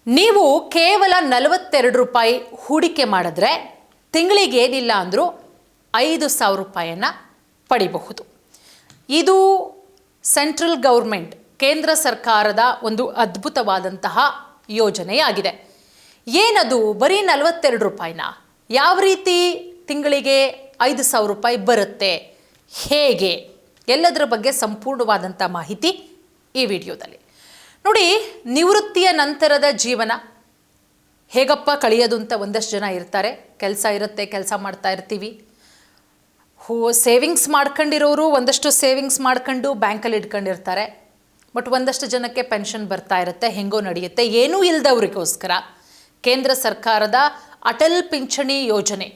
ನೀವು ಕೇವಲ 42 ರೂಪಾಯಿ ಹೂಡಿಕೆ ಮಾಡಿದ್ರೆ ತಿಂಗಳಿಗೆ ಏನಿಲ್ಲ ಅಂದರೂ 5,000 ರೂಪಾಯಿಯನ್ನು ಪಡಿಬಹುದು. ಇದು ಸೆಂಟ್ರಲ್ ಗೌರ್ಮೆಂಟ್ ಕೇಂದ್ರ ಸರ್ಕಾರದ ಒಂದು ಅದ್ಭುತವಾದಂತಹ ಯೋಜನೆಯಾಗಿದೆ. ಏನದು ಬರೀ 42 ರೂಪಾಯಿನ ಯಾವ ರೀತಿ ತಿಂಗಳಿಗೆ 5,000 ರೂಪಾಯಿ ಬರುತ್ತೆ, ಹೇಗೆ, ಎಲ್ಲದರ ಬಗ್ಗೆ ಸಂಪೂರ್ಣವಾದಂಥ ಮಾಹಿತಿ ಈ ವಿಡಿಯೋದಲ್ಲಿ ನೋಡಿ. ನಿವೃತ್ತಿಯ ನಂತರದ ಜೀವನ ಹೇಗಪ್ಪ ಕಳೆಯೋದು ಅಂತ ಒಂದಷ್ಟು ಜನ ಇರ್ತಾರೆ. ಕೆಲಸ ಇರುತ್ತೆ, ಕೆಲಸ ಮಾಡ್ತಾ ಇರ್ತೀವಿ. ಸೇವಿಂಗ್ಸ್ ಮಾಡ್ಕೊಂಡಿರೋರು ಒಂದಷ್ಟು ಸೇವಿಂಗ್ಸ್ ಮಾಡ್ಕೊಂಡು ಬ್ಯಾಂಕಲ್ಲಿ ಇಟ್ಕೊಂಡಿರ್ತಾರೆ. ಬಟ್ ಒಂದಷ್ಟು ಜನಕ್ಕೆ ಪೆನ್ಷನ್ ಬರ್ತಾ ಇರುತ್ತೆ, ಹೆಂಗೋ ನಡೆಯುತ್ತೆ. ಏನೂ ಇಲ್ಲದವ್ರಿಗೋಸ್ಕರ ಕೇಂದ್ರ ಸರ್ಕಾರದ ಅಟಲ್ ಪಿಂಚಣಿ ಯೋಜನೆ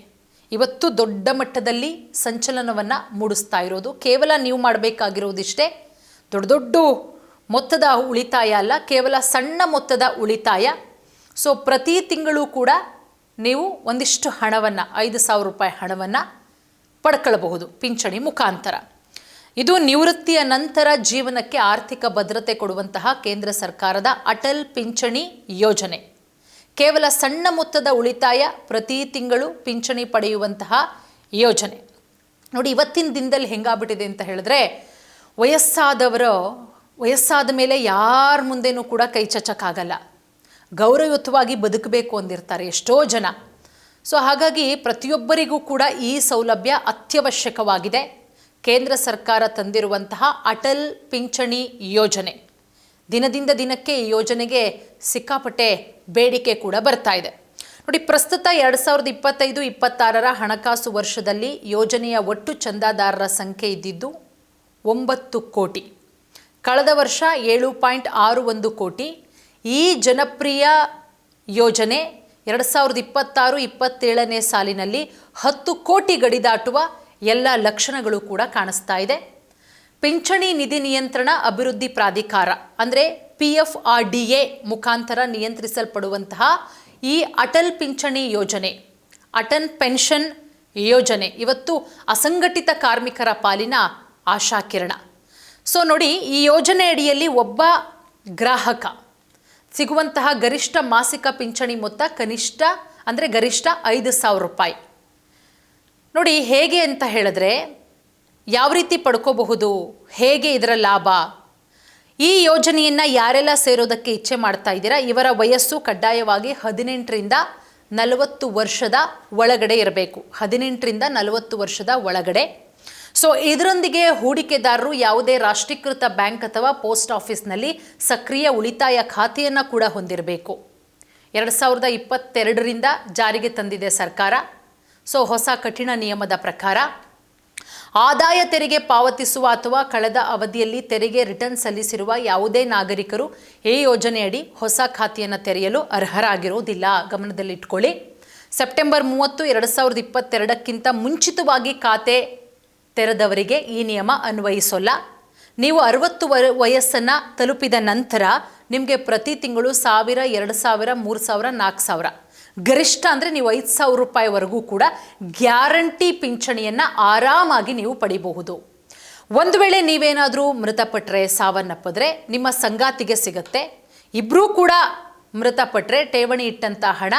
ಇವತ್ತು ದೊಡ್ಡ ಮಟ್ಟದಲ್ಲಿ ಸಂಚಲನವನ್ನು ಮೂಡಿಸ್ತಾ ಇರೋದು. ಕೇವಲ ನೀವು ಮಾಡಬೇಕಾಗಿರೋದಿಷ್ಟೇ, ದೊಡ್ಡ ದೊಡ್ಡ ಮೊತ್ತದ ಉಳಿತಾಯ ಅಲ್ಲ, ಕೇವಲ ಸಣ್ಣ ಮೊತ್ತದ ಉಳಿತಾಯ. ಸೊ ಪ್ರತಿ ತಿಂಗಳು ಕೂಡ ನೀವು ಒಂದಿಷ್ಟು ಹಣವನ್ನು 5,000 ರೂಪಾಯಿ ಹಣವನ್ನು ಪಡ್ಕೊಳ್ಬಹುದು ಪಿಂಚಣಿ ಮುಖಾಂತರ. ಇದು ನಿವೃತ್ತಿಯ ನಂತರ ಜೀವನಕ್ಕೆ ಆರ್ಥಿಕ ಭದ್ರತೆ ಕೊಡುವಂತಹ ಕೇಂದ್ರ ಸರ್ಕಾರದ ಅಟಲ್ ಪಿಂಚಣಿ ಯೋಜನೆ. ಕೇವಲ ಸಣ್ಣ ಮೊತ್ತದ ಉಳಿತಾಯ, ಪ್ರತಿ ತಿಂಗಳು ಪಿಂಚಣಿ ಪಡೆಯುವಂತಹ ಯೋಜನೆ. ನೋಡಿ, ಇವತ್ತಿನ ದಿನದಲ್ಲಿ ಹೆಂಗಾಗ್ಬಿಟ್ಟಿದೆ ಅಂತ ಹೇಳಿದ್ರೆ, ವಯಸ್ಸಾದ ಮೇಲೆ ಯಾರ ಮುಂದೆನೂ ಕೂಡ ಕೈ ಚಚ್ಚಕ್ಕಾಗಲ್ಲ. ಗೌರವಯುತವಾಗಿ ಬದುಕಬೇಕು ಅಂದಿರ್ತಾರೆ ಎಷ್ಟೋ ಜನ. ಸೊ ಹಾಗಾಗಿ ಪ್ರತಿಯೊಬ್ಬರಿಗೂ ಕೂಡ ಈ ಸೌಲಭ್ಯ ಅತ್ಯವಶ್ಯಕವಾಗಿದೆ. ಕೇಂದ್ರ ಸರ್ಕಾರ ತಂದಿರುವಂತಹ ಅಟಲ್ ಪಿಂಚಣಿ ಯೋಜನೆ, ದಿನದಿಂದ ದಿನಕ್ಕೆ ಈ ಯೋಜನೆಗೆ ಸಿಕ್ಕಾಪಟ್ಟೆ ಬೇಡಿಕೆ ಕೂಡ ಬರ್ತಾ ಇದೆ. ನೋಡಿ, ಪ್ರಸ್ತುತ 2025-26 ಹಣಕಾಸು ವರ್ಷದಲ್ಲಿ ಯೋಜನೆಯ ಒಟ್ಟು ಚಂದಾದಾರರ ಸಂಖ್ಯೆ ಇದ್ದಿದ್ದು 9 ಕೋಟಿ. ಕಳೆದ ವರ್ಷ 7.61 ಕೋಟಿ. ಈ ಜನಪ್ರಿಯ ಯೋಜನೆ 2026-27ನೇ ಸಾಲಿನಲ್ಲಿ 10 ಕೋಟಿ ಗಡಿ ದಾಟುವ ಎಲ್ಲ ಲಕ್ಷಣಗಳು ಕೂಡ ಕಾಣಿಸ್ತಾ ಇದೆ. ಪಿಂಚಣಿ ನಿಧಿ ನಿಯಂತ್ರಣ ಅಭಿವೃದ್ಧಿ ಪ್ರಾಧಿಕಾರ ಅಂದರೆ PFRDA ಮುಖಾಂತರ ನಿಯಂತ್ರಿಸಲ್ಪಡುವಂತಹ ಈ ಅಟಲ್ ಪಿಂಚಣಿ ಯೋಜನೆ, ಅಟಲ್ ಪೆನ್ಷನ್ ಯೋಜನೆ ಇವತ್ತು ಅಸಂಘಟಿತ ಕಾರ್ಮಿಕರ ಪಾಲಿನ ಆಶಾಕಿರಣ. ಸೊ ನೋಡಿ, ಈ ಯೋಜನೆ ಅಡಿಯಲ್ಲಿ ಒಬ್ಬ ಗ್ರಾಹಕ ಸಿಗುವಂತಹ ಗರಿಷ್ಠ ಮಾಸಿಕ ಪಿಂಚಣಿ ಮೊತ್ತ ಕನಿಷ್ಠ ಅಂದರೆ ಗರಿಷ್ಠ 5,000 ರೂಪಾಯಿ. ನೋಡಿ, ಹೇಗೆ ಅಂತ ಹೇಳಿದ್ರೆ ಯಾವ ರೀತಿ ಪಡ್ಕೋಬಹುದು, ಹೇಗೆ ಇದರ ಲಾಭ, ಈ ಯೋಜನೆಯನ್ನು ಯಾರೆಲ್ಲ ಸೇರೋದಕ್ಕೆ ಇಚ್ಛೆ ಮಾಡ್ತಾ ಇದ್ದೀರಾ, ಇವರ ವಯಸ್ಸು ಕಡ್ಡಾಯವಾಗಿ 18ರಿಂದ 40 ವರ್ಷದ ಒಳಗಡೆ ಇರಬೇಕು. 18ರಿಂದ 40 ವರ್ಷದ ಒಳಗಡೆ. ಸೊ ಇದರೊಂದಿಗೆ ಹೂಡಿಕೆದಾರರು ಯಾವುದೇ ರಾಷ್ಟ್ರೀಕೃತ ಬ್ಯಾಂಕ್ ಅಥವಾ ಪೋಸ್ಟ್ ಆಫೀಸ್ನಲ್ಲಿ ಸಕ್ರಿಯ ಉಳಿತಾಯ ಖಾತೆಯನ್ನು ಕೂಡ ಹೊಂದಿರಬೇಕು. 2022ರಿಂದ ಜಾರಿಗೆ ತಂದಿದೆ ಸರ್ಕಾರ. ಸೊ ಹೊಸ ಕಠಿಣ ನಿಯಮದ ಪ್ರಕಾರ ಆದಾಯ ತೆರಿಗೆ ಪಾವತಿಸುವ ಅಥವಾ ಕಳೆದ ಅವಧಿಯಲ್ಲಿ ತೆರಿಗೆ ರಿಟರ್ನ್ ಸಲ್ಲಿಸಿರುವ ಯಾವುದೇ ನಾಗರಿಕರು ಈ ಯೋಜನೆಯಡಿ ಹೊಸ ಖಾತೆಯನ್ನು ತೆರೆಯಲು ಅರ್ಹರಾಗಿರುವುದಿಲ್ಲ. ಗಮನದಲ್ಲಿಟ್ಕೊಳ್ಳಿ. ಸೆಪ್ಟೆಂಬರ್ 30, 2022ಕ್ಕಿಂತ ಮುಂಚಿತವಾಗಿ ಖಾತೆ ತೆರೆದವರಿಗೆ ಈ ನಿಯಮ ಅನ್ವಯಿಸೋಲ್ಲ. ನೀವು 60 ವಯಸ್ಸನ್ನು ತಲುಪಿದ ನಂತರ ನಿಮಗೆ ಪ್ರತಿ ತಿಂಗಳು 1,000, 2,000, 3,000, 4,000 ಗರಿಷ್ಠ ಅಂದರೆ ನೀವು 5,000 ರೂಪಾಯಿವರೆಗೂ ಕೂಡ ಗ್ಯಾರಂಟಿ ಪಿಂಚಣಿಯನ್ನು ಆರಾಮಾಗಿ ನೀವು ಪಡಿಬಹುದು. ಒಂದು ವೇಳೆ ನೀವೇನಾದರೂ ಮೃತಪಟ್ಟರೆ, ಸಾವನ್ನಪ್ಪಿದ್ರೆ ನಿಮ್ಮ ಸಂಗಾತಿಗೆ ಸಿಗುತ್ತೆ. ಇಬ್ಬರೂ ಕೂಡ ಮೃತಪಟ್ಟರೆ ಠೇವಣಿ ಇಟ್ಟಂಥ ಹಣ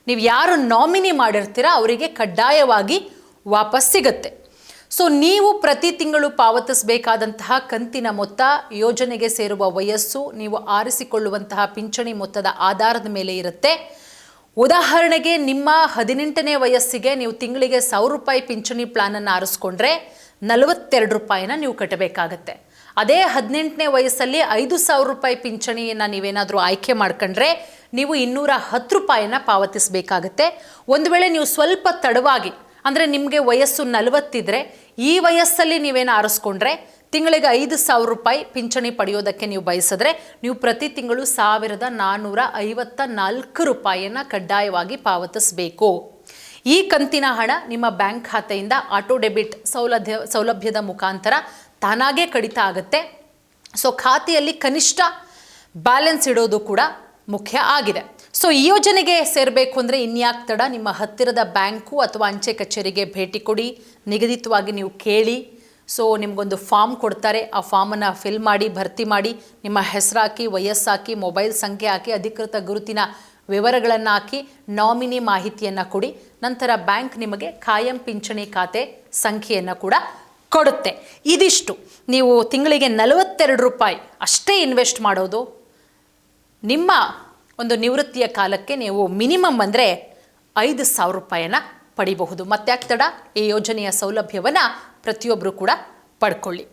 ನೀವು ಯಾರು ನಾಮಿನಿ ಮಾಡಿರ್ತೀರ ಅವರಿಗೆ ಕಡ್ಡಾಯವಾಗಿ ವಾಪಸ್ ಸಿಗುತ್ತೆ. ಸೊ ನೀವು ಪ್ರತಿ ತಿಂಗಳು ಪಾವತಿಸಬೇಕಾದಂತಹ ಕಂತಿನ ಮೊತ್ತ, ಯೋಜನೆಗೆ ಸೇರುವ ವಯಸ್ಸು, ನೀವು ಆರಿಸಿಕೊಳ್ಳುವಂತಹ ಪಿಂಚಣಿ ಮೊತ್ತದ ಆಧಾರದ ಮೇಲೆ ಇರುತ್ತೆ. ಉದಾಹರಣೆಗೆ ನಿಮ್ಮ 18ನೇ ವಯಸ್ಸಿಗೆ ನೀವು ತಿಂಗಳಿಗೆ 1,000 ರೂಪಾಯಿ ಪಿಂಚಣಿ ಪ್ಲಾನನ್ನು ಆರಿಸ್ಕೊಂಡ್ರೆ 42 ರೂಪಾಯಿನ ನೀವು ಕಟ್ಟಬೇಕಾಗತ್ತೆ. ಅದೇ 18ನೇ ವಯಸ್ಸಲ್ಲಿ 5,000 ರೂಪಾಯಿ ಪಿಂಚಣಿಯನ್ನು ನೀವೇನಾದರೂ ಆಯ್ಕೆ ಮಾಡ್ಕೊಂಡ್ರೆ ನೀವು 210 ರೂಪಾಯಿನ ಪಾವತಿಸಬೇಕಾಗತ್ತೆ. ಒಂದು ವೇಳೆ ನೀವು ಸ್ವಲ್ಪ ತಡವಾಗಿ ಅಂದರೆ ನಿಮಗೆ ವಯಸ್ಸು 40 ಇದ್ದರೆ ಈ ವಯಸ್ಸಲ್ಲಿ ನೀವೇನು ಆರಿಸ್ಕೊಂಡ್ರೆ ತಿಂಗಳಿಗೆ 5,000 ರೂಪಾಯಿ ಪಿಂಚಣಿ ಪಡೆಯೋದಕ್ಕೆ ನೀವು ಬಯಸಿದ್ರೆ ನೀವು ಪ್ರತಿ ತಿಂಗಳು 1,454 ರೂಪಾಯಿಯನ್ನು ಕಡ್ಡಾಯವಾಗಿ ಪಾವತಿಸಬೇಕು. ಈ ಕಂತಿನ ಹಣ ನಿಮ್ಮ ಬ್ಯಾಂಕ್ ಖಾತೆಯಿಂದ ಆಟೋ ಡೆಬಿಟ್ ಸೌಲಭ್ಯದ ಮುಖಾಂತರ ತಾನಾಗೇ ಕಡಿತ ಆಗುತ್ತೆ. ಸೊ ಖಾತೆಯಲ್ಲಿ ಕನಿಷ್ಠ ಬ್ಯಾಲೆನ್ಸ್ ಇಡೋದು ಕೂಡ ಮುಖ್ಯ ಆಗಿದೆ. ಸೊ ಈ ಯೋಜನೆಗೆ ಸೇರಬೇಕು ಅಂದರೆ ಇನ್ಯಾಕೆ ತಡ, ನಿಮ್ಮ ಹತ್ತಿರದ ಬ್ಯಾಂಕು ಅಥವಾ ಅಂಚೆ ಕಚೇರಿಗೆ ಭೇಟಿ ಕೊಡಿ, ನಿಗದಿತವಾಗಿ ನೀವು ಕೇಳಿ. ಸೊ ನಿಮಗೊಂದು ಫಾರ್ಮ್ ಕೊಡ್ತಾರೆ, ಆ ಫಾರ್ಮನ್ನು ಫಿಲ್ ಮಾಡಿ ಭರ್ತಿ ಮಾಡಿ ನಿಮ್ಮ ಹೆಸರು ಹಾಕಿ, ವಯಸ್ಸು ಹಾಕಿ, ಮೊಬೈಲ್ ಸಂಖ್ಯೆ ಹಾಕಿ, ಅಧಿಕೃತ ಗುರುತಿನ ವಿವರಗಳನ್ನು ಹಾಕಿ, ನಾಮಿನಿ ಮಾಹಿತಿಯನ್ನು ಕೊಡಿ. ನಂತರ ಬ್ಯಾಂಕ್ ನಿಮಗೆ ಖಾಯಂ ಪಿಂಚಣಿ ಖಾತೆ ಸಂಖ್ಯೆಯನ್ನು ಕೂಡ ಕೊಡುತ್ತೆ. ಇದಿಷ್ಟು ನೀವು ತಿಂಗಳಿಗೆ 42 ರೂಪಾಯಿ ಅಷ್ಟೇ ಇನ್ವೆಸ್ಟ್ ಮಾಡೋದು. ನಿಮ್ಮ ಒಂದು ನಿವೃತ್ತಿಯ ಕಾಲಕ್ಕೆ ನೀವು ಮಿನಿಮಮ್ ಅಂದರೆ 5,000 ರೂಪಾಯಿನ ಪಡಿಬಹುದು. ಮತ್ತ್ಯಾಕೆ ತಡ, ಈ ಯೋಜನೆಯ ಸೌಲಭ್ಯವನ್ನು ಪ್ರತಿಯೊಬ್ಬರು ಕೂಡ ಪಡ್ಕೊಳ್ಳಿ.